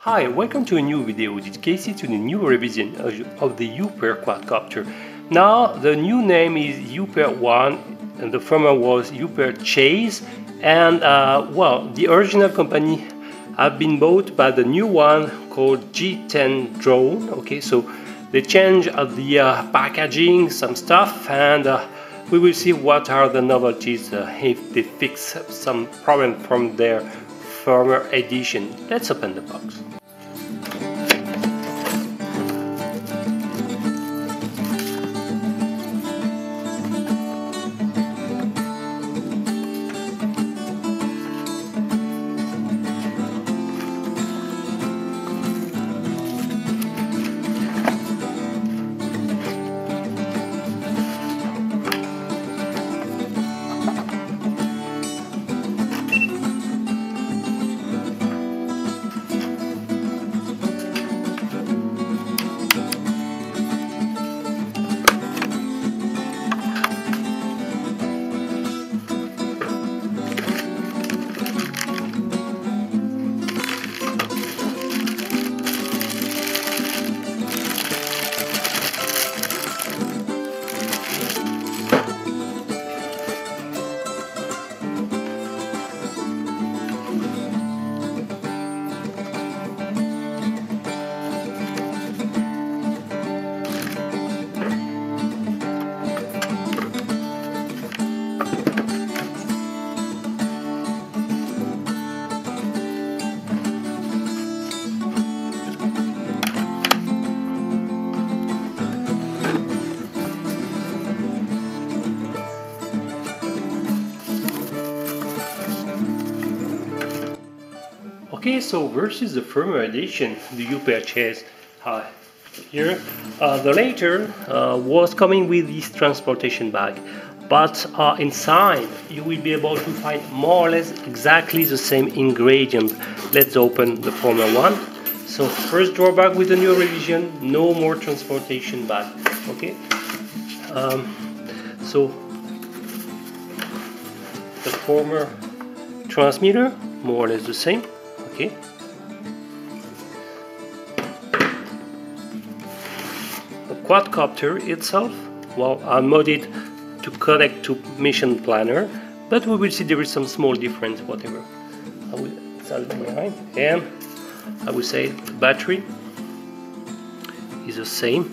Hi, welcome to a new video dedicated to the new revision of the UPair quadcopter. Now the new name is UPair 1 and the former was UPair Chase, and well, the original company have been bought by the new one called G10 Drone. Okay, so they changed the packaging, some stuff, and we will see what are the novelties if they fix some problem from their former edition. Let's open the box. Okay, so versus the firmware edition, the UPair Chase here, the later was coming with this transportation bag, but inside you will be able to find more or less exactly the same ingredients. Let's open the former one. So first drawback with the new revision, no more transportation bag. Okay, so the former transmitter, more or less the same. Okay. The quadcopter itself, well, I modded to connect to mission planner, but we will see there is some small difference, whatever. I will start behind, and I will say the battery is the same.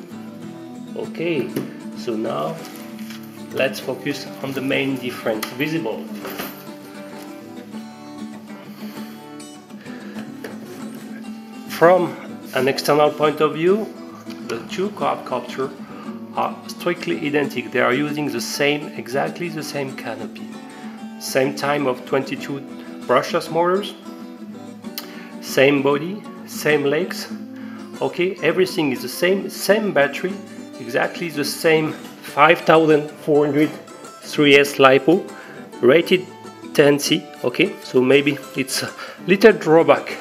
Okay, so now let's focus on the main difference visible. From an external point of view, the two quadcopters are strictly identical. They are using the same, exactly the same canopy, same time of 22 brushless motors, same body, same legs. Okay, everything is the same battery, exactly the same 5400 3S LiPo, rated 10C. Okay, so maybe it's a little drawback.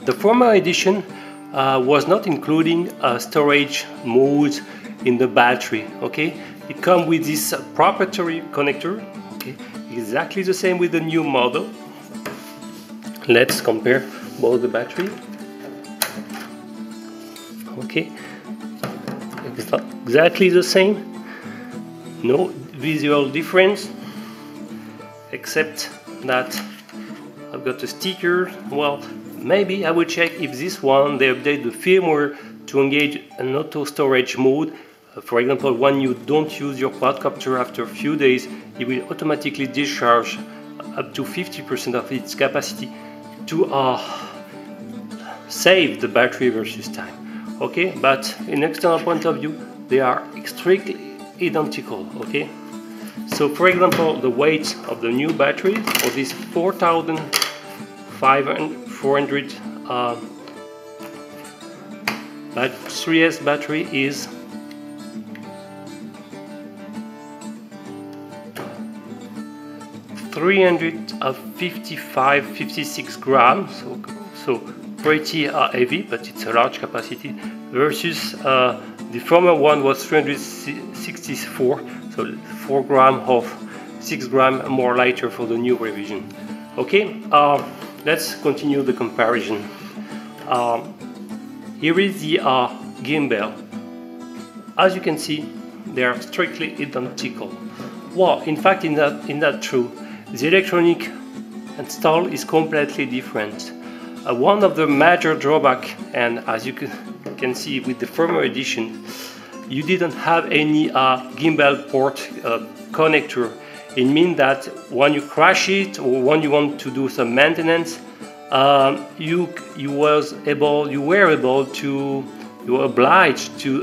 The former edition was not including storage mode in the battery. Okay, it comes with this proprietary connector. Okay, exactly the same with the new model. Let's compare both the battery. Okay, exactly the same. No visual difference, except that I've got a sticker. Well, maybe I will check if this one they update the firmware to engage an auto storage mode. For example, when you don't use your quadcopter after a few days, it will automatically discharge up to 50% of its capacity to save the battery versus time. Okay, but in external point of view, they are strictly identical. Okay, so for example, the weight of the new battery for this 4,400 3S battery is 356 grams, so pretty heavy, but it's a large capacity, versus the former one was 364, so 4 grams of 6 grams more lighter for the new revision. Okay, let's continue the comparison. here is the gimbal. As you can see, they are strictly identical. Well, in fact, in that true, the electronic install is completely different. One of the major drawbacks, and as you can see with the firmware edition, you didn't have any gimbal port connector. It means that when you crash it or when you want to do some maintenance, you were obliged to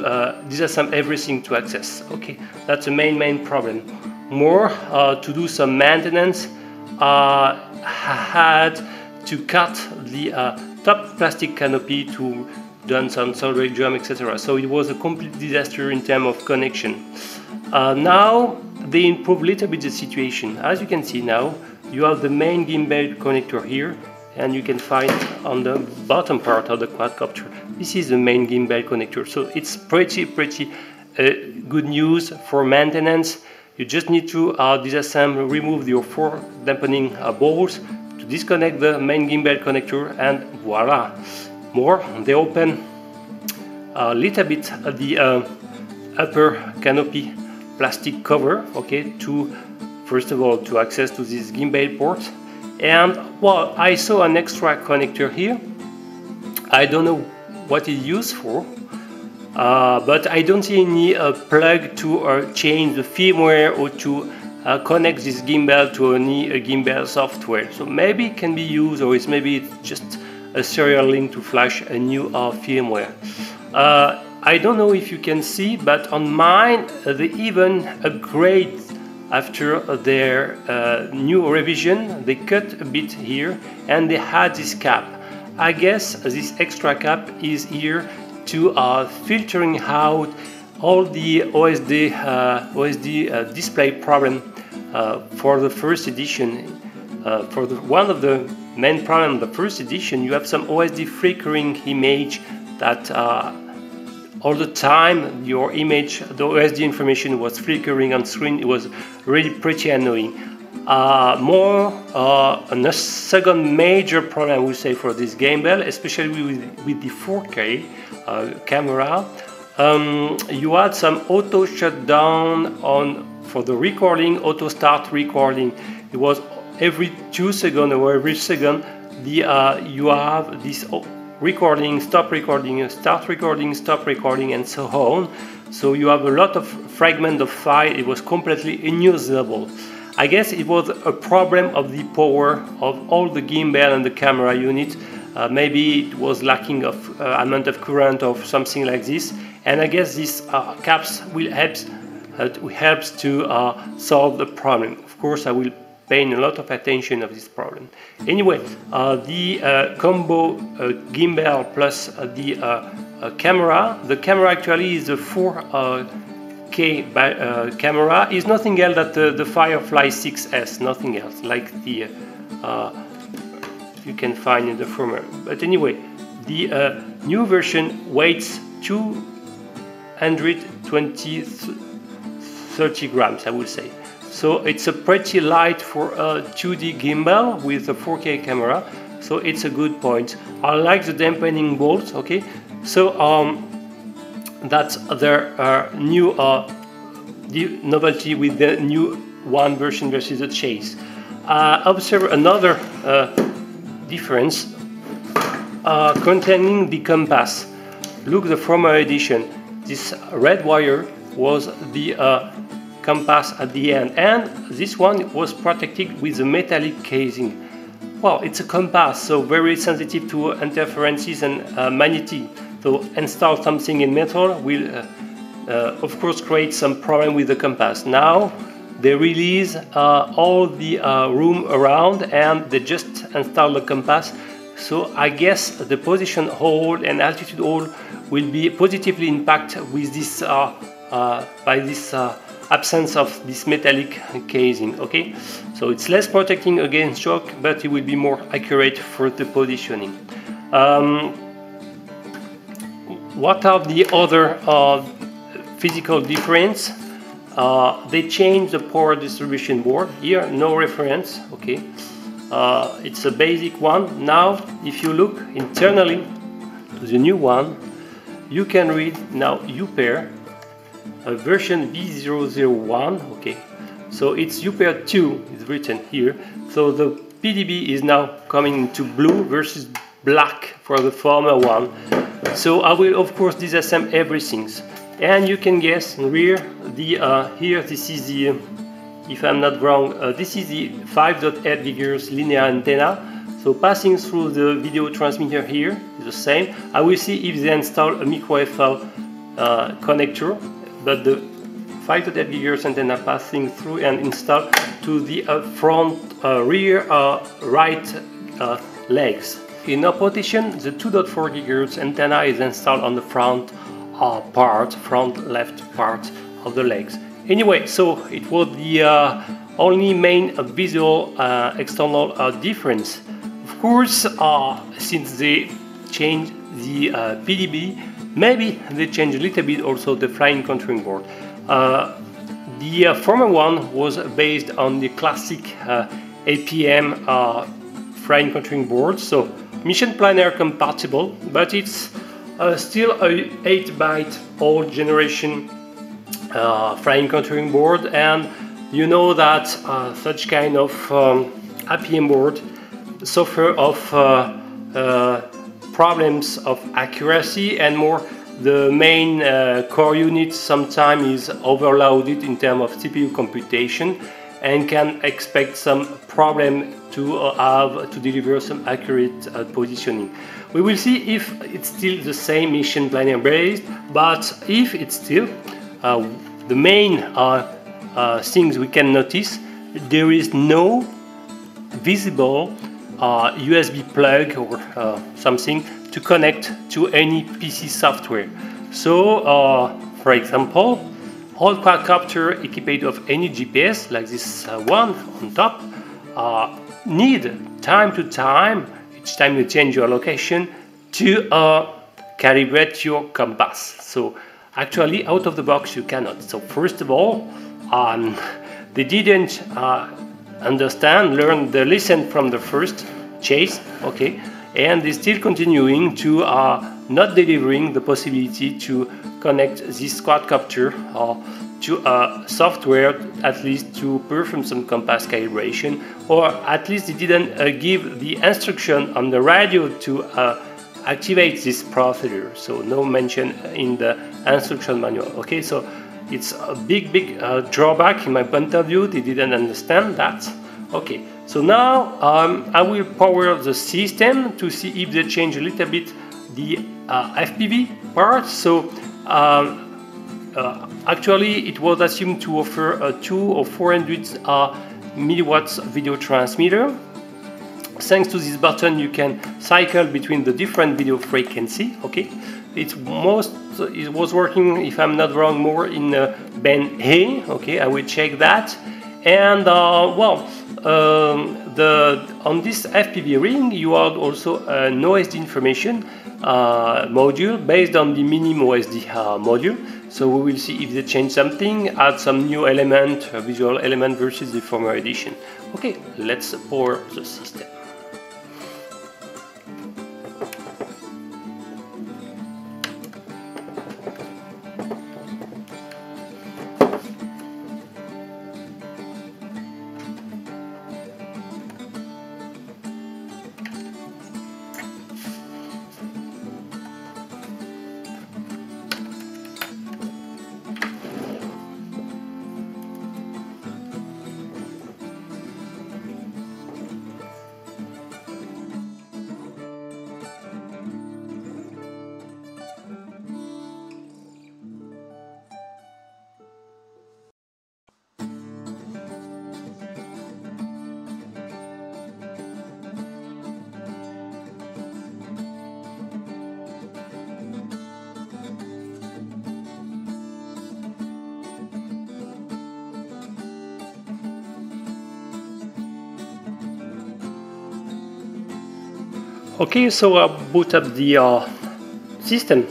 disassemble everything to access. Okay, that's the main problem. More to do some maintenance, had to cut the top plastic canopy to done some soldering drum, etc. So it was a complete disaster in terms of connection. Now they improve a little bit the situation. As you can see now, you have the main gimbal connector here, and you can find on the bottom part of the quadcopter. This is the main gimbal connector. So it's pretty good news for maintenance. You just need to disassemble, remove your 4 dampening balls to disconnect the main gimbal connector, and voila. More, they open a little bit the upper canopy plastic cover, okay, to first of all to access to this gimbal port. And well, I saw an extra connector here. I don't know what it's used for, but I don't see any plug to change the firmware or to connect this gimbal to any gimbal software. So maybe it can be used, or it's just a serial link to flash a new firmware. I don't know if you can see, but on mine they even upgrade after their new revision. They cut a bit here and they had this cap. I guess this extra cap is here to filtering out all the OSD display problem for the first edition. One of the main problem of the first edition, you have some OSD flickering image that all the time your image, the OSD information was flickering on screen. It was really pretty annoying. And a second major problem I would say for this gimbal, especially with the 4K camera, you had some auto shutdown for the recording, auto start recording. It was every 2 seconds or every second, you have this recording, stop recording, start recording, stop recording, and so on. So you have a lot of fragment of file. It was completely unusable. I guess it was a problem of the power of all the gimbal and the camera unit. Maybe it was lacking of amount of current or something like this. And I guess these caps will helps to solve the problem. Of course, I will paying a lot of attention of this problem. Anyway, the combo gimbal plus the camera. The camera actually is a 4K camera. Is nothing else than the Firefly 6S. Nothing else like the you can find in the firmware. But anyway, the new version weighs 230 grams, I would say. So it's a pretty light for a 2D gimbal with a 4K camera, so it's a good point. I like the dampening bolts, okay? So that's their new novelty with the new one version versus the Chase. Observe another difference containing the compass. Look, the firmware edition. This red wire was the compass at the end, and this one was protected with a metallic casing. Well, it's a compass, so very sensitive to interferences and magnetic. So install something in metal will of course create some problem with the compass. Now they release all the room around and they just install the compass. So I guess the position hold and altitude hold will be positively impacted with this by this absence of this metallic casing. Okay, so it's less protecting against shock, but it will be more accurate for the positioning. What are the other physical difference? They changed the power distribution board. Here, no reference. Okay, it's a basic one. Now, if you look internally, to the new one, you can read now UPair version V001. Okay, so it's UPair 2 is written here. So the PDB is now coming into blue versus black for the former one. So I will of course disassemble everything, and you can guess here this is the, if I'm not wrong, this is the 5.8 GHz linear antenna. So passing through the video transmitter here is the same. I will see if they install a micro FL connector, but the 5.8 GHz antenna passing through and installed to the front rear right legs. In opposition, the 2.4 GHz antenna is installed on the front front left part of the legs. Anyway, so it was the only main visual external difference. Of course, since they changed the PDB, maybe they changed a little bit also the flying contouring board. The former one was based on the classic APM flying contouring board, so mission planner compatible, but it's still a 8-byte old generation flying contouring board, and you know that such kind of APM board suffer of problems of accuracy, and more the main core unit sometimes is overloaded in terms of CPU computation and can expect some problem to deliver some accurate positioning. We will see if it's still the same mission planner based, but if it's still the main things we can notice, there is no visible USB plug or something to connect to any PC software. So for example, all quadcopter equipped of any GPS like this one on top need time to time, each time you change your location, to calibrate your compass. So actually out of the box you cannot. So first of all, they didn't learn the lesson from the first chase, okay, and they're still continuing to not delivering the possibility to connect this quadcopter to a software, at least to perform some compass calibration, or at least they didn't give the instruction on the radio to activate this procedure. So no mention in the instruction manual. Okay, so it's a big drawback in my point of view. They didn't understand that. Okay, so now I will power the system to see if they change a little bit the FPV part. So actually it was assumed to offer a 200 or 400 milliwatts video transmitter. Thanks to this button you can cycle between the different video frequency. Okay, it was working, if I'm not wrong, more in band A. Okay, I will check that. And well, on this FPV ring you have also an OSD information module based on the minimum OSD module. So we will see if they change something, add some new element, visual element versus the former edition. Okay, let's power the system. Okay, so I boot up the system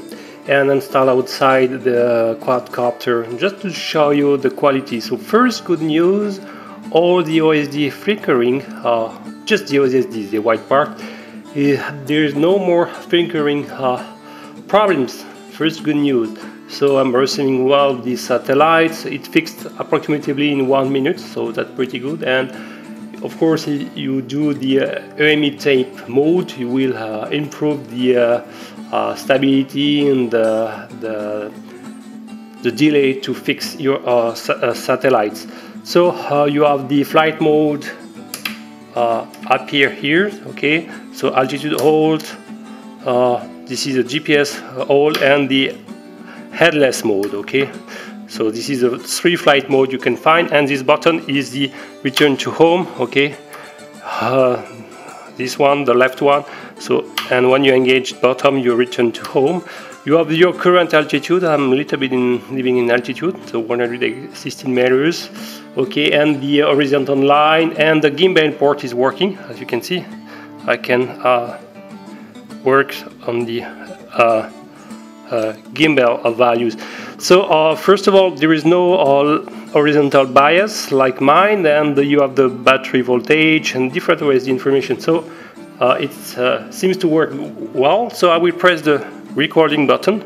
and install outside the quadcopter just to show you the quality. So first, good news, all the OSD flickering, just the OSD, the white part, there is no more flickering problems. First good news. So I'm receiving well the satellites. It fixed approximately in 1 minute, so that's pretty good. And of course, if you do the EMI tape mode, you will improve the stability and the delay to fix your satellites. So you have the flight mode appear here. Okay, so altitude hold. This is a GPS hold and the headless mode. Okay, so this is a 3 flight mode you can find, and this button is the return to home. Okay, this one, the left one. So, and when you engage bottom, you return to home. You have your current altitude. I'm a little bit living in altitude, so 116 meters. Okay, and the horizontal line and the gimbal port is working. As you can see, I can work on the gimbal values. So first of all, there is no horizontal bias like mine, and you have the battery voltage and different ways the information. So it seems to work well. So I will press the recording button,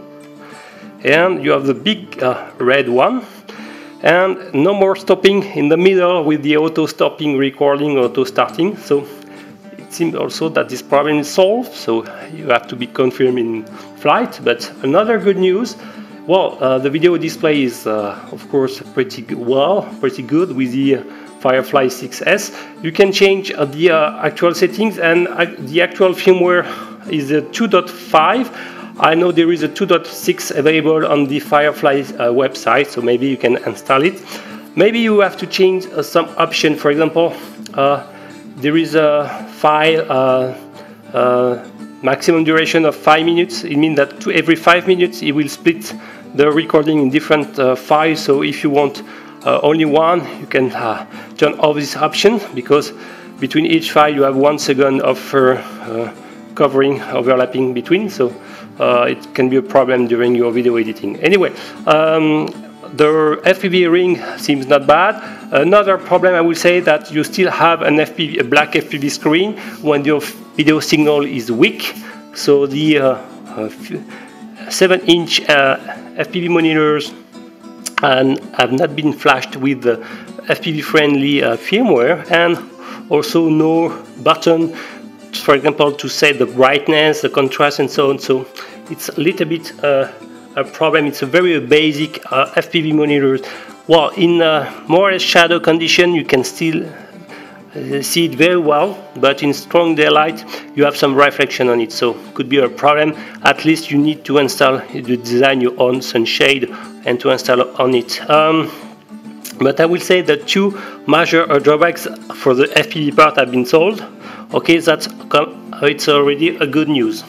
and you have the big red one, and no more stopping in the middle with the auto stopping, recording, auto starting. So it seems also that this problem is solved, so you have to be confirmed in flight. But another good news, well, the video display is of course pretty good with the Firefly 6S. You can change the actual settings, and the actual firmware is a 2.5. I know there is a 2.6 available on the Firefly website, so maybe you can install it. Maybe you have to change some option. For example, there is a file maximum duration of 5 minutes. It means that every 5 minutes it will split the recording in different files. So if you want only one, you can turn off this option, because between each file you have 1 second of covering, overlapping between. So it can be a problem during your video editing. Anyway, the FPV ring seems not bad. Another problem, I will say, that you still have a black FPV screen when your video signal is weak. So the 7-inch FPV monitors have not been flashed with the FPV-friendly firmware, and also no button, for example, to set the brightness, the contrast, and so on. So it's a little bit a problem. It's a very basic FPV monitor. Well, in more or less shadow condition, you can still see it very well, but in strong daylight, you have some reflection on it. So could be a problem. At least you need to install, you design your own sunshade and to install on it. But I will say that 2 major drawbacks for the FPV part have been solved. Okay, it's already a good news.